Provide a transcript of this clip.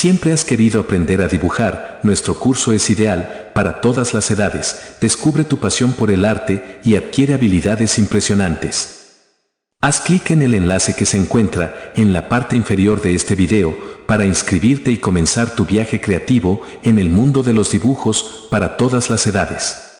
Siempre has querido aprender a dibujar, nuestro curso es ideal para todas las edades. Descubre tu pasión por el arte y adquiere habilidades impresionantes. Haz clic en el enlace que se encuentra en la parte inferior de este video para inscribirte y comenzar tu viaje creativo en el mundo de los dibujos para todas las edades.